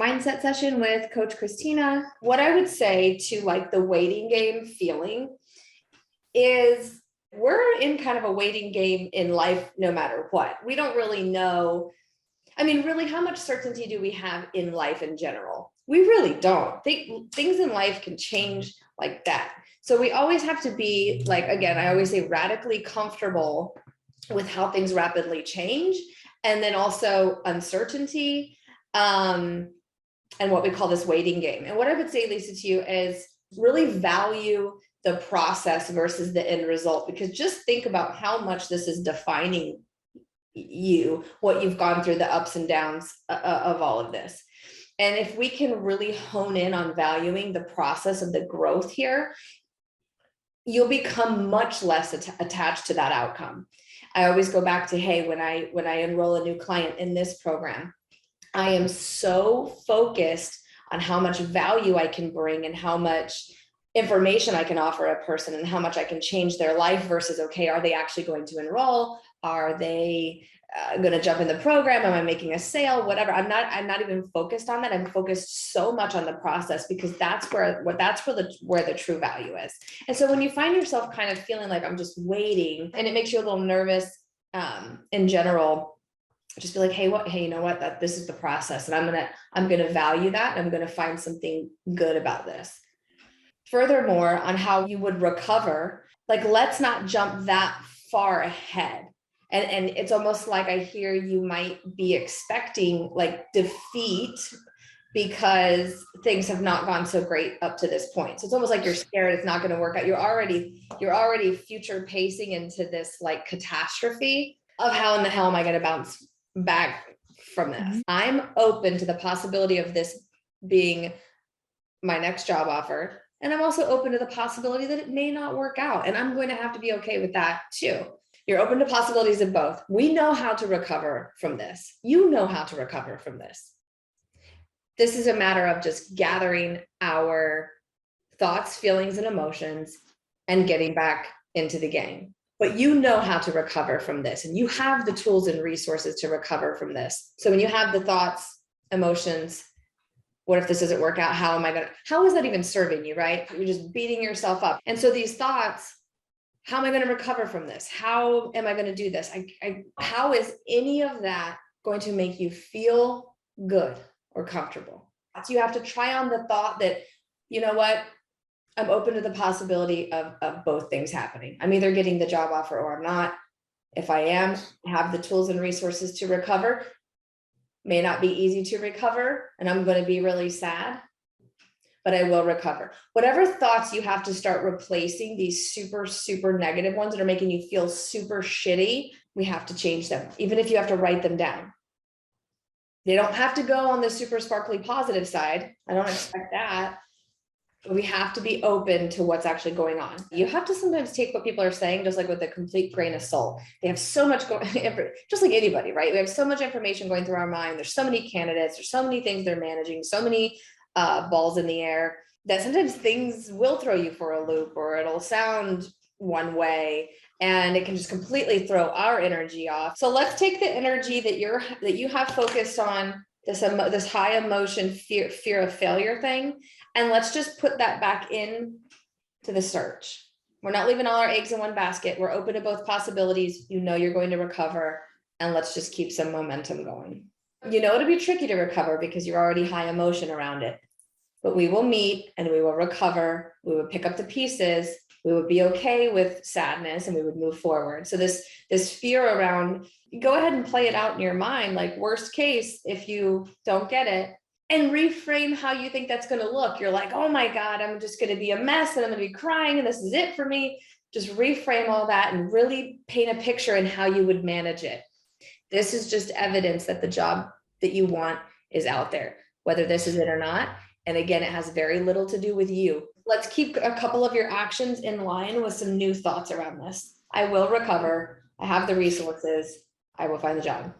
mindset session with Coach Kristina. What I would say to like the waiting game feeling is we're in kind of a waiting game in life no matter what. We don't really know. I mean, really, how much certainty do we have in life in general? We really don't. Things in life can change like that. So we always have to be, like, again, I always say radically comfortable with how things rapidly change. And then also uncertainty, and what we call this waiting game. And what I would say, Lisa, to you is really value the process versus the end result, because just think about how much this is defining you, what you've gone through, the ups and downs of all of this. And if we can really hone in on valuing the process of the growth here, you'll become much less attached to that outcome. I always go back to, hey, when I enroll a new client in this program, I am so focused on how much value I can bring and how much information I can offer a person and how much I can change their life versus, okay, are they actually going to enroll? Are they going to jump in the program? Am I making a sale? Whatever. I'm not even focused on that. I'm focused so much on the process, because that's where the true value is. And so when you find yourself kind of feeling like I'm just waiting and it makes you a little nervous, in general, just be like, hey, you know what, this is the process, and I'm gonna value that, and I'm gonna find something good about this. Furthermore, on how you would recover, like, let's not jump that far ahead. And it's almost like I hear you might be expecting like defeat because things have not gone so great up to this point. So it's almost like you're scared it's not going to work out. You're already future pacing into this like catastrophe of how in the hell am I going to bounce back from this? Mm-hmm. I'm open to the possibility of this being my next job offer. And I'm also open to the possibility that it may not work out. And I'm going to have to be okay with that too. You're open to possibilities of both. We know how to recover from this. You know how to recover from this. This is a matter of just gathering our thoughts, feelings, and emotions and getting back into the game. But you know how to recover from this, and you have the tools and resources to recover from this. So when you have the thoughts, emotions, what if this doesn't work out? How is that even serving you, right? You're just beating yourself up. And so these thoughts, how am I going to recover from this? How am I going to do this? How is any of that going to make you feel good or comfortable? So you have to try on the thought that, you know what, I'm open to the possibility of both things happening. I'm either getting the job offer or I'm not. If I am, I have the tools and resources to recover. May not be easy to recover, and I'm going to be really sad, but I will recover. Whatever thoughts you have to start replacing these super, super negative ones that are making you feel super shitty, we have to change them, even if you have to write them down. They don't have to go on the super sparkly positive side. I don't expect that. But we have to be open to what's actually going on. You have to sometimes take what people are saying just like with a complete grain of salt. They have so much going, just like anybody, right? We have so much information going through our mind. There's so many candidates. There's so many things they're managing, so many balls in the air, that sometimes things will throw you for a loop, or it'll sound one way and it can just completely throw our energy off. So let's take the energy that you have focused on this high emotion fear of failure thing, and let's just put that back in to the search. We're not leaving all our eggs in one basket. We're open to both possibilities. You know you're going to recover, and let's just keep some momentum going. You know it'll be tricky to recover because you're already high emotion around it, but we will meet and we will recover. We will pick up the pieces. We would be okay with sadness and we would move forward. So this fear around, go ahead and play it out in your mind, like worst case, if you don't get it, and reframe how you think that's going to look. You're like, oh my God, I'm just going to be a mess and I'm going to be crying and this is it for me. Just reframe all that and really paint a picture in how you would manage it. This is just evidence that the job that you want is out there, whether this is it or not. And again, it has very little to do with you. Let's keep a couple of your actions in line with some new thoughts around this. I will recover. I have the resources. I will find the job.